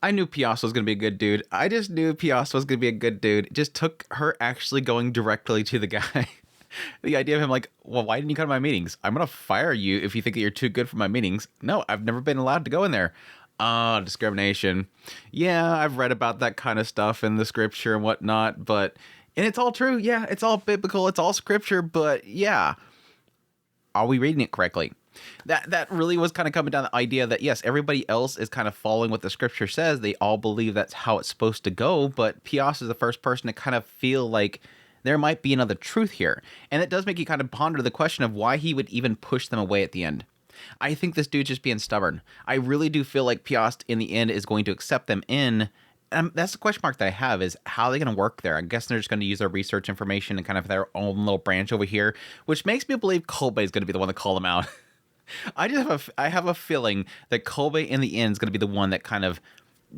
I knew Piast was going to be a good dude. I just knew Piast was going to be a good dude. It just took her actually going directly to the guy. The idea of him like, well, why didn't you come to my meetings? I'm going to fire you if you think that you're too good for my meetings. No, I've never been allowed to go in there. Discrimination. Yeah, I've read about that kind of stuff in the scripture and whatnot, and it's all true. Yeah, it's all biblical. It's all scripture, but yeah. Are we reading it correctly? That really was kind of coming down to the idea that, yes, everybody else is kind of following what the scripture says. They all believe that's how it's supposed to go, but Piast is the first person to kind of feel like there might be another truth here. And it does make you kind of ponder the question of why he would even push them away at the end. I think this dude's just being stubborn. I really do feel like Piast, in the end, is going to accept them in. And that's the question mark that I have, is how are they going to work there? I guess they're just going to use their research information and kind of their own little branch over here, which makes me believe Kolbe is going to be the one to call them out. I have a feeling that Kolbe in the end is going to be the one that kind of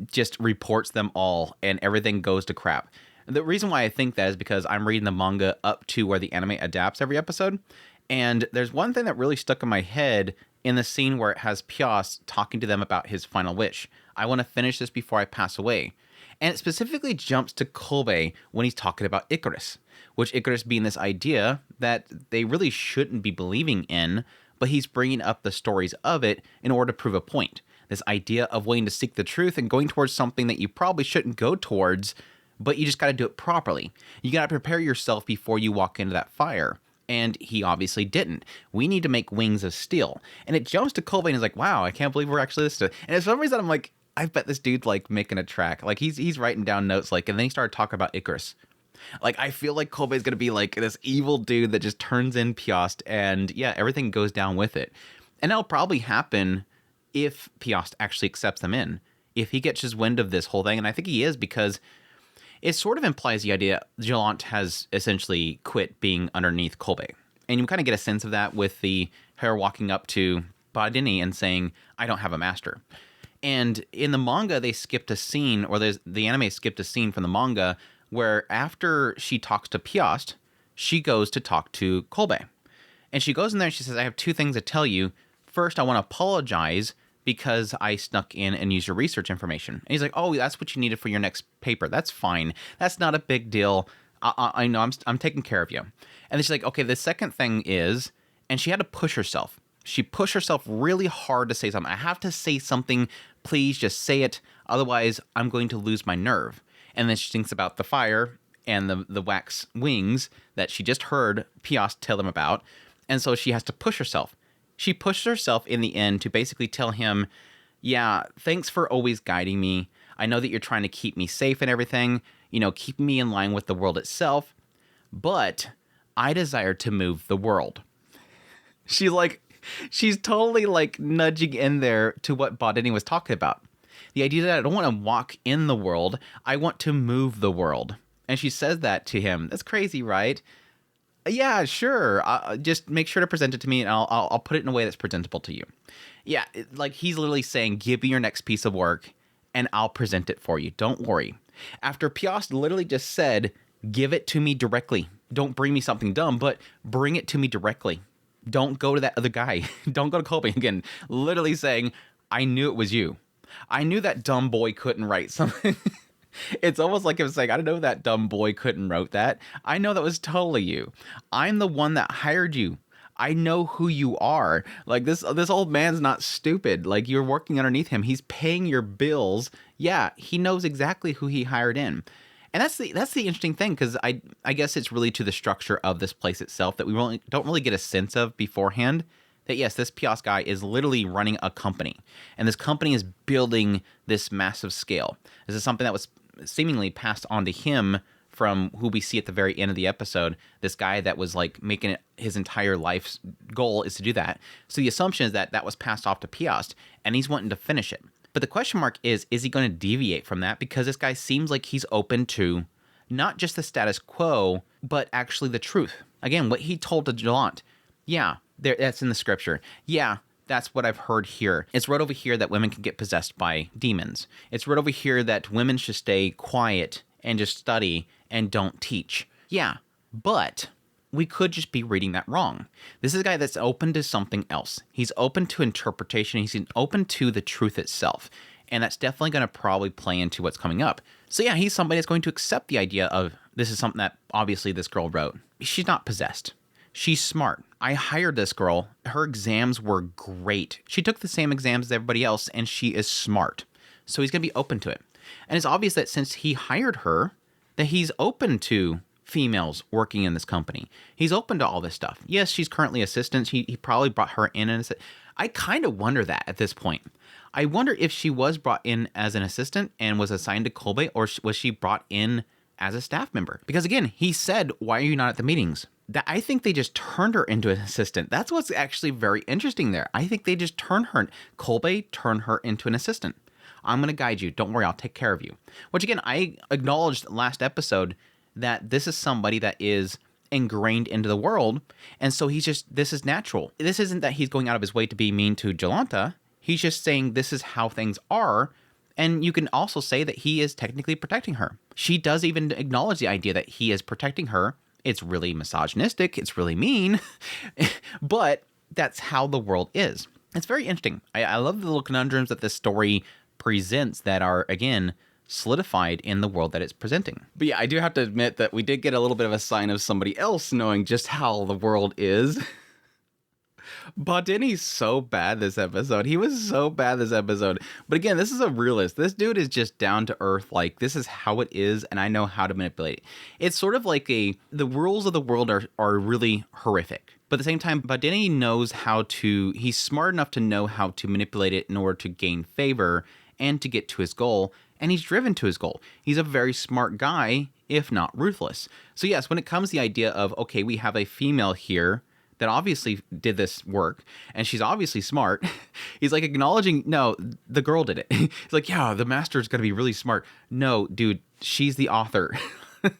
just reports them all and everything goes to crap. The reason why I think that is because I'm reading the manga up to where the anime adapts every episode. And there's one thing that really stuck in my head in the scene where it has Piast talking to them about his final wish. I want to finish this before I pass away. And it specifically jumps to Kolbe when he's talking about Icarus, which Icarus being this idea that they really shouldn't be believing in, but he's bringing up the stories of it in order to prove a point. This idea of wanting to seek the truth and going towards something that you probably shouldn't go towards, but you just got to do it properly. You got to prepare yourself before you walk into that fire. And he obviously didn't. We need to make wings of steel. And it jumps to Kolbe and he's like, wow, I can't believe we're actually listening. And for some reason, I'm like, I bet this dude's like making a track. Like he's writing down notes, like, and then he started talking about Icarus. Like, I feel like Kolbe is going to be like this evil dude that just turns in Piast, and yeah, everything goes down with it. And that'll probably happen if Piast actually accepts them in. If he gets his wind of this whole thing, and I think he is, because it sort of implies the idea Jolanta has essentially quit being underneath Kolbe. And you kind of get a sense of that with her walking up to Badeni and saying, I don't have a master. And in the manga, they skipped a scene, or the anime skipped a scene from the manga, where after she talks to Piast, she goes to talk to Kolbe. And she goes in there and she says, I have two things to tell you. First, I want to apologize because I snuck in and used your research information. And he's like, oh, that's what you needed for your next paper. That's fine. That's not a big deal. I know, I'm taking care of you. And then she's like, okay, the second thing is, and she had to push herself. She pushed herself really hard to say something. I have to say something. Please just say it. Otherwise, I'm going to lose my nerve. And then she thinks about the fire and the wax wings that she just heard Piast tell them about. And so she has to push herself. She pushed herself in the end to basically tell him, yeah, thanks for always guiding me. I know that you're trying to keep me safe and everything, keep me in line with the world itself. But I desire to move the world. She's totally like nudging in there to what Badeni was talking about. The idea that I don't want to walk in the world, I want to move the world. And she says that to him. That's crazy, right? Yeah, sure. Just make sure to present it to me, and I'll put it in a way that's presentable to you. Yeah, like he's literally saying, give me your next piece of work, and I'll present it for you. Don't worry. After Piast literally just said, give it to me directly. Don't bring me something dumb, but bring it to me directly. Don't go to that other guy. Don't go to Kolbe again. Literally saying, I knew it was you. I knew that dumb boy couldn't write something. It's almost like it was like, I don't know, that dumb boy couldn't wrote that. I know that was totally you. I'm the one that hired you. I know who you are. Like this old man's not stupid. Like you're working underneath him. He's paying your bills. Yeah, he knows exactly who he hired in. And that's the interesting thing, because I guess it's really to the structure of this place itself that we don't really get a sense of beforehand. That yes, this Piast guy is literally running a company, and this company is building this massive scale. This is something that was seemingly passed on to him from who we see at the very end of the episode. This guy that was like making it his entire life's goal is to do that. So the assumption is that was passed off to Piast, and he's wanting to finish it. But the question mark is he going to deviate from that? Because this guy seems like he's open to not just the status quo, but actually the truth. Again, what he told to Jolanta. Yeah, that's in the scripture. Yeah, that's what I've heard here. It's right over here that women can get possessed by demons. It's right over here that women should stay quiet and just study and don't teach. Yeah, but we could just be reading that wrong. This is a guy that's open to something else. He's open to interpretation. He's open to the truth itself. And that's definitely going to probably play into what's coming up. So yeah, he's somebody that's going to accept the idea of this is something that obviously this girl wrote. She's not possessed. She's smart. I hired this girl. Her exams were great. She took the same exams as everybody else, and she is smart. So he's going to be open to it. And it's obvious that since he hired her, that he's open to females working in this company. He's open to all this stuff. Yes, she's currently assistant. He probably brought her in. And I kind of wonder that at this point. I wonder if she was brought in as an assistant and was assigned to Kolbe, or was she brought in as a staff member? Because again, he said, why are you not at the meetings? That I think they just turned her into an assistant. That's what's actually very interesting there. I think they just Kolbe turned her into an assistant. I'm going to guide you. Don't worry, I'll take care of you. Which again, I acknowledged last episode that this is somebody that is ingrained into the world. And so this is natural. This isn't that he's going out of his way to be mean to Jolanta. He's just saying this is how things are. And you can also say that he is technically protecting her. She does even acknowledge the idea that he is protecting her. It's really misogynistic. It's really mean. But that's how the world is. It's very interesting. I love the little conundrums that this story presents that are, again, solidified in the world that it's presenting. But yeah, I do have to admit that we did get a little bit of a sign of somebody else knowing just how the world is. Badeni's so bad this episode. He was so bad this episode. But again, this is a realist. This dude is just down to earth. Like, this is how it is, and I know how to manipulate it. It's sort of like the rules of the world are really horrific. But at the same time, Badeni knows he's smart enough to know how to manipulate it in order to gain favor and to get to his goal. And he's driven to his goal. He's a very smart guy, if not ruthless. So yes, when it comes to the idea of, okay, we have a female here that obviously did this work, and she's obviously smart. He's like acknowledging, no, the girl did it. He's like, yeah, the master's gonna be really smart. No, dude, she's the author.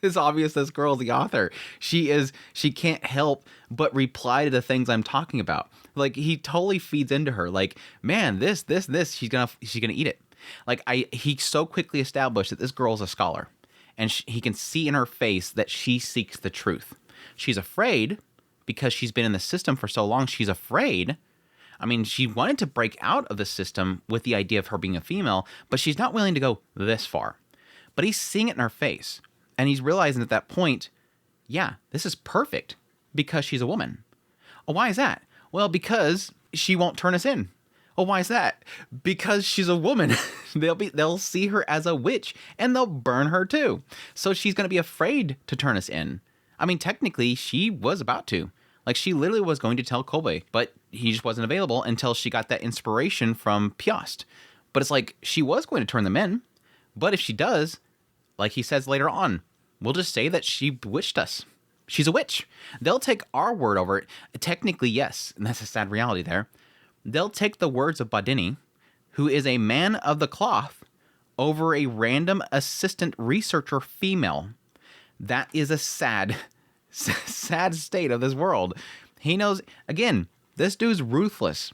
It's obvious this girl's the author. She can't help but reply to the things I'm talking about. Like, he totally feeds into her. Like, man, this, she's gonna eat it. Like, he so quickly established that this girl's a scholar, and he can see in her face that she seeks the truth. She's afraid because she's been in the system for so long. She's afraid. I mean, she wanted to break out of the system with the idea of her being a female, but she's not willing to go this far. But he's seeing it in her face, and he's realizing at that point, yeah, this is perfect because she's a woman. Oh, why is that? Well, because she won't turn us in. Oh, why is that? Because she's a woman. They'll see her as a witch, and they'll burn her too. So she's going to be afraid to turn us in. I mean, technically, she was about to. Like, she literally was going to tell Kolbe, but he just wasn't available until she got that inspiration from Piast. But it's like, she was going to turn them in. But if she does, like he says later on, we'll just say that she bewitched us. She's a witch. They'll take our word over it. Technically, yes, and that's a sad reality there. They'll take the words of Badeni, who is a man of the cloth, over a random assistant researcher female. That is a sad state of this world. He knows, again, this dude's ruthless.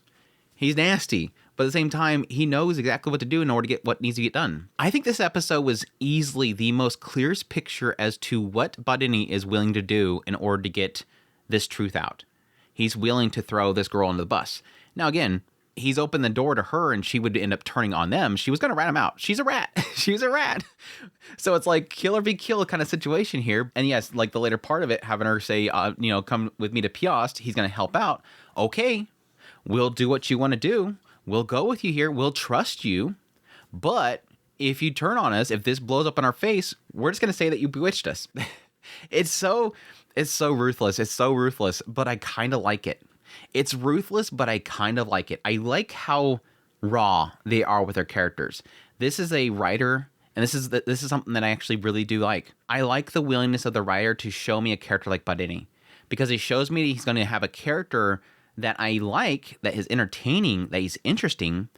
He's nasty, but at the same time, he knows exactly what to do in order to get what needs to get done. I think this episode was easily the most clearest picture as to what Badeni is willing to do in order to get this truth out. He's willing to throw this girl under the bus. Now, again, he's opened the door to her and she would end up turning on them. She was going to rat him out. She's a rat. She's a rat. So it's like kill or be killed kind of situation here. And yes, like the later part of it, having her say, come with me to Piast. He's going to help out. Okay, we'll do what you want to do. We'll go with you here. We'll trust you. But if you turn on us, if this blows up in our face, we're just going to say that you bewitched us. It's so ruthless. It's so ruthless, but I kind of like it. It's ruthless, but I kind of like it. I like how raw they are with their characters. This is a writer, and this is something that I actually really do like. I like the willingness of the writer to show me a character like Badeni, because he shows me he's going to have a character that I like, that is entertaining, that he's interesting,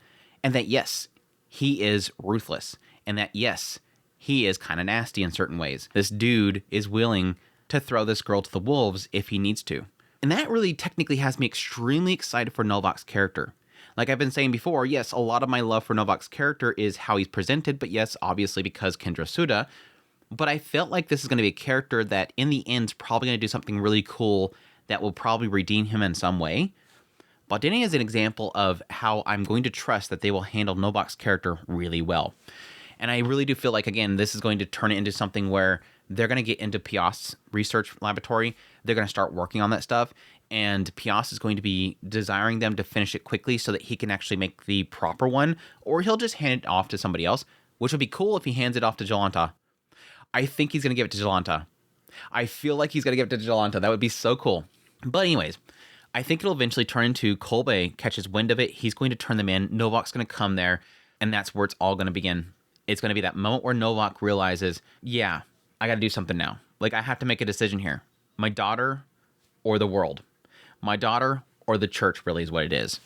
and that, yes, he is ruthless, and that, yes, he is kind of nasty in certain ways. This dude is willing to throw this girl to the wolves if he needs to. And that really technically has me extremely excited for Novak's character. Like I've been saying before, yes, a lot of my love for Novak's character is how he's presented, but yes, obviously because Kendra Suda. But I felt like this is going to be a character that in the end is probably going to do something really cool that will probably redeem him in some way. Badeni is an example of how I'm going to trust that they will handle Novak's character really well. And I really do feel like, again, this is going to turn it into something where they're going to get into Piast's research laboratory. They're going to start working on that stuff. And Piast is going to be desiring them to finish it quickly so that he can actually make the proper one. Or he'll just hand it off to somebody else, which would be cool if he hands it off to Jolanta. I think he's going to give it to Jolanta. I feel like he's going to give it to Jolanta. That would be so cool. But anyways, I think it'll eventually turn into Kolbe catches wind of it. He's going to turn them in. Novak's going to come there. And that's where it's all going to begin. It's going to be that moment where Novak realizes, yeah, I got to do something now. Like, I have to make a decision here. My daughter or the world. My daughter or the church really is what it is.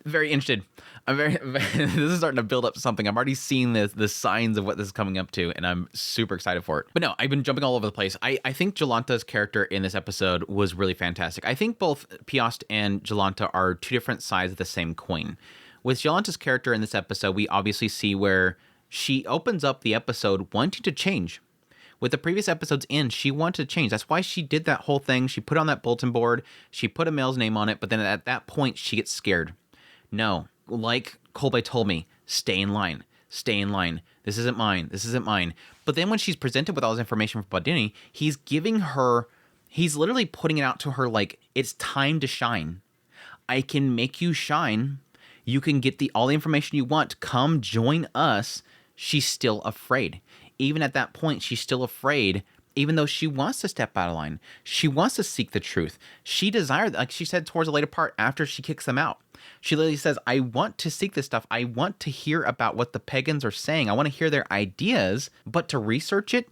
Very interested. This is starting to build up something. I'm already seeing the signs of what this is coming up to, and I'm super excited for it. But no, I've been jumping all over the place. I think Jolanta's character in this episode was really fantastic. I think both Piast and Jolanta are two different sides of the same coin. With Jolanta's character in this episode, we obviously see where she opens up the episode wanting to change. With the previous episodes in, she wanted to change. That's why she did that whole thing. She put on that bulletin board. She put a male's name on it. But then at that point, she gets scared. No, like Kolbe told me, stay in line. Stay in line. This isn't mine. This isn't mine. But then when she's presented with all this information from Badeni, he's literally putting it out to her like, it's time to shine. I can make you shine. You can get all the information you want. Come join us. She's still afraid. Even at that point, she's still afraid, even though she wants to step out of line. She wants to seek the truth. She desired, like she said towards the later part after she kicks them out, she literally says, I want to seek this stuff. I want to hear about what the pagans are saying. I want to hear their ideas, but to research it,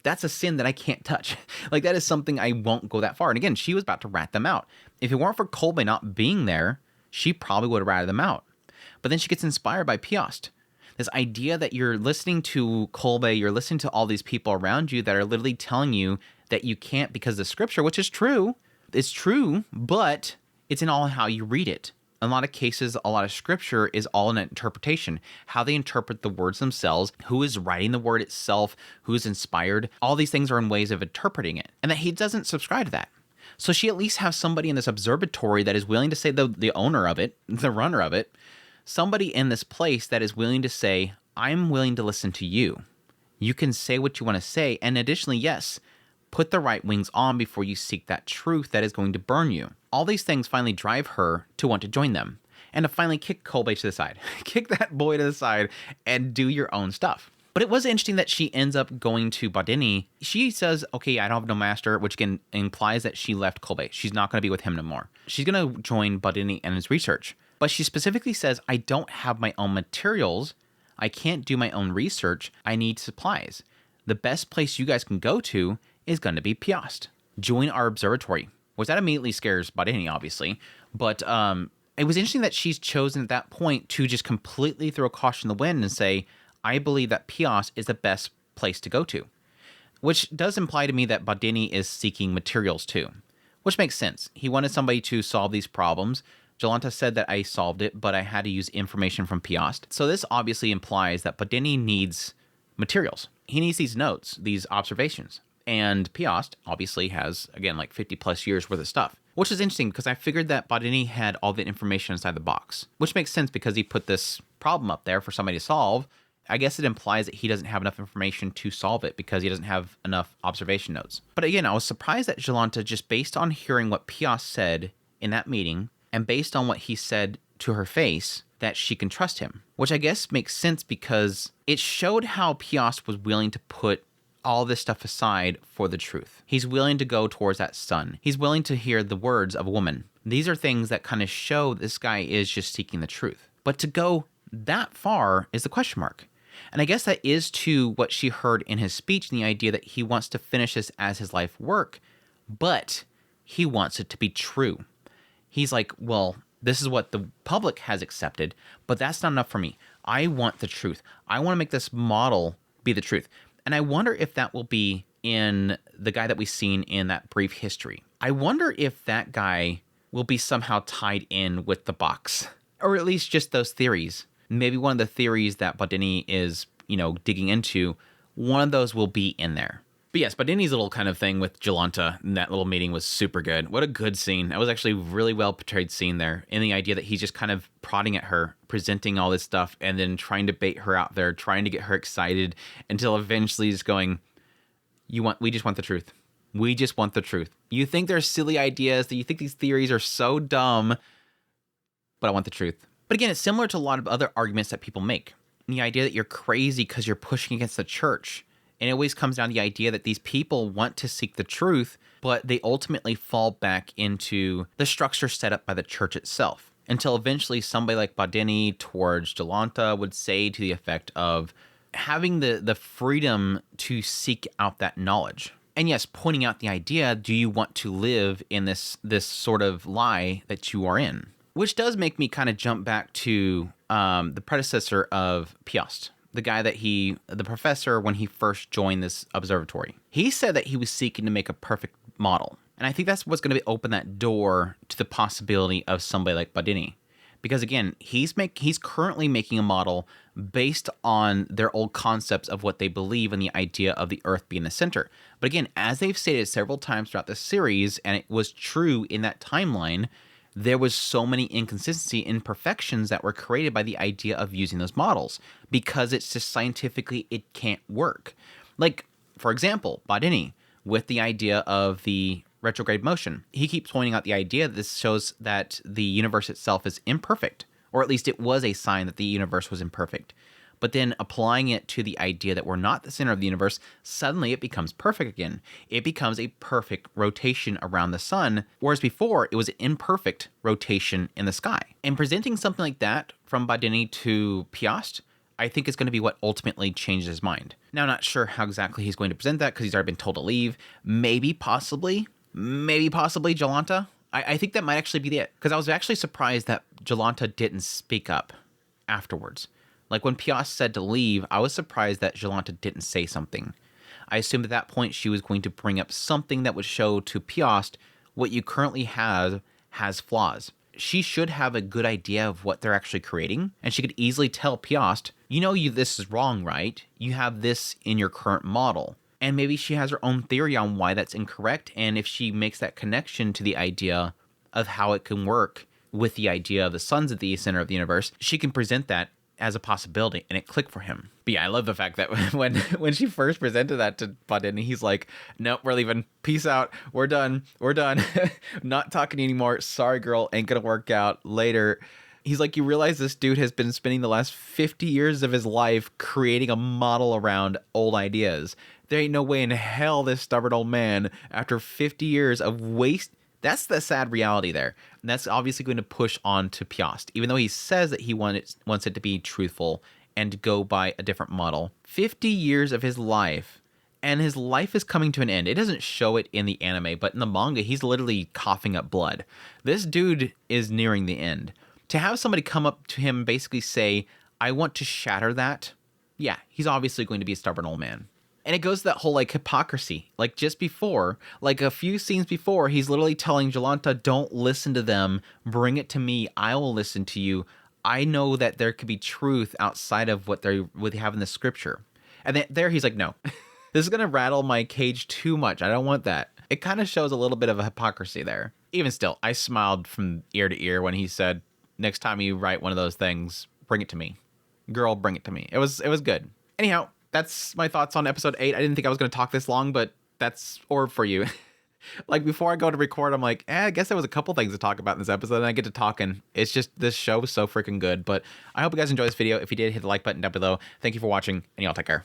that's a sin that I can't touch. Like, that is something I won't go that far. And again, she was about to rat them out. If it weren't for Kolbe not being there, she probably would have ratted them out. But then she gets inspired by Piast. This idea that you're listening to Kolbe, you're listening to all these people around you that are literally telling you that you can't because of the scripture, which is true. It's true, but it's in all how you read it. In a lot of cases, a lot of scripture is all an interpretation. How they interpret the words themselves, who is writing the word itself, who's inspired. All these things are in ways of interpreting it. And that he doesn't subscribe to that. So she at least has somebody in this observatory that is willing to say, the owner of it, the runner of it, somebody in this place that is willing to say, I'm willing to listen to you. You can say what you want to say. And additionally, yes, put the right wings on before you seek that truth that is going to burn you. All these things finally drive her to want to join them and to finally kick Kolbe to the side. Kick that boy to the side and do your own stuff. But it was interesting that she ends up going to Badeni. She says, okay, I don't have no master, which again implies that she left Kolbe. She's not going to be with him no more. She's going to join Badeni and his research. But she specifically says, I don't have my own materials. I can't do my own research. I need supplies. The best place you guys can go to is going to be Piast. Join our observatory. Which that immediately scares Badeni, obviously. But it was interesting that she's chosen at that point to just completely throw caution in the wind and say, I believe that Piast is the best place to go to. Which does imply to me that Badeni is seeking materials too. Which makes sense. He wanted somebody to solve these problems. Jolanta said that I solved it, but I had to use information from Piast. So this obviously implies that Badeni needs materials. He needs these notes, these observations. And Piast obviously has, again, like 50 plus years worth of stuff. Which is interesting because I figured that Badeni had all the information inside the box. Which makes sense because he put this problem up there for somebody to solve. I guess it implies that he doesn't have enough information to solve it because he doesn't have enough observation notes. But again, I was surprised that Jolanta, just based on hearing what Piast said in that meeting, and based on what he said to her face, that she can trust him. Which I guess makes sense because it showed how Piast was willing to put all this stuff aside for the truth. He's willing to go towards that sun. He's willing to hear the words of a woman. These are things that kind of show this guy is just seeking the truth. But to go that far is the question mark. And I guess that is to what she heard in his speech, and the idea that he wants to finish this as his life work, but he wants it to be true. He's like, well, this is what the public has accepted, but that's not enough for me. I want the truth. I want to make this model be the truth. And I wonder if that will be in the guy that we've seen in that brief history. I wonder if that guy will be somehow tied in with the box, or at least just those theories. Maybe one of the theories that Badeni is, digging into, one of those will be in there. But yes, Badeni's little kind of thing with Jolanta in that little meeting was super good. What a good scene. That was actually a really well portrayed scene there. And the idea that he's just kind of prodding at her, presenting all this stuff, and then trying to bait her out there, trying to get her excited until eventually he's going, we just want the truth. We just want the truth. You think they're silly ideas, that you think these theories are so dumb, but I want the truth. But again, it's similar to a lot of other arguments that people make. The idea that you're crazy because you're pushing against the church. And it always comes down to the idea that these people want to seek the truth, but they ultimately fall back into the structure set up by the church itself. Until eventually somebody like Badeni towards Jolanta would say to the effect of having the freedom to seek out that knowledge. And yes, pointing out the idea, do you want to live in this sort of lie that you are in? Which does make me kind of jump back to the predecessor of Piast. The guy the professor, when he first joined this observatory. He said that he was seeking to make a perfect model. And I think that's what's going to open that door to the possibility of somebody like Badeni. Because again, he's currently making a model based on their old concepts of what they believe in the idea of the Earth being the center. But again, as they've stated several times throughout the series, and it was true in that timeline, there was so many inconsistency, imperfections that were created by the idea of using those models because it's just scientifically, it can't work. Like, for example, Badeni, with the idea of the retrograde motion, he keeps pointing out the idea that this shows that the universe itself is imperfect, or at least it was a sign that the universe was imperfect. But then applying it to the idea that we're not the center of the universe, suddenly it becomes perfect again. It becomes a perfect rotation around the sun, whereas before it was an imperfect rotation in the sky. And presenting something like that from Badeni to Piast, I think is going to be what ultimately changes his mind. Now, I'm not sure how exactly he's going to present that because he's already been told to leave. Maybe possibly Jolanta. I think that might actually be it, because I was actually surprised that Jolanta didn't speak up afterwards. Like when Piast said to leave, I was surprised that Jolanta didn't say something. I assumed at that point she was going to bring up something that would show to Piast what you currently have has flaws. She should have a good idea of what they're actually creating, and she could easily tell Piast, this is wrong, right? You have this in your current model. And maybe she has her own theory on why that's incorrect, and if she makes that connection to the idea of how it can work with the idea of the sun's at the center of the universe, she can present that as a possibility, and it clicked for him. But yeah, I love the fact that when she first presented that to Badeni, he's like, nope, we're leaving. Peace out. We're done. Not talking anymore. Sorry, girl. Ain't gonna work out. Later. He's like, you realize this dude has been spending the last 50 years of his life creating a model around old ideas. There ain't no way in hell this stubborn old man, after 50 years of waste. That's the sad reality there. And that's obviously going to push on to Piast, even though he says that he wants it to be truthful and to go by a different model. 50 years of his life, and his life is coming to an end. It doesn't show it in the anime, but in the manga, he's literally coughing up blood. This dude is nearing the end. To have somebody come up to him and basically say, I want to shatter that, yeah, he's obviously going to be a stubborn old man. And it goes to that whole hypocrisy. Like just before, like a few scenes before, he's literally telling Jolanta, don't listen to them. Bring it to me. I will listen to you. I know that there could be truth outside of what they have in the scripture. And then there he's like, no, this is going to rattle my cage too much. I don't want that. It kind of shows a little bit of a hypocrisy there. Even still, I smiled from ear to ear when he said, next time you write one of those things, bring it to me. Girl, bring it to me. It was good. Anyhow, that's my thoughts on episode 8. I didn't think I was going to talk this long, but that's Orb for you. Like before I go to record, I'm like, I guess there was a couple things to talk about in this episode, and I get to talking. It's just, this show was so freaking good. But I hope you guys enjoyed this video. If you did, hit the like button down below. Thank you for watching, and y'all take care.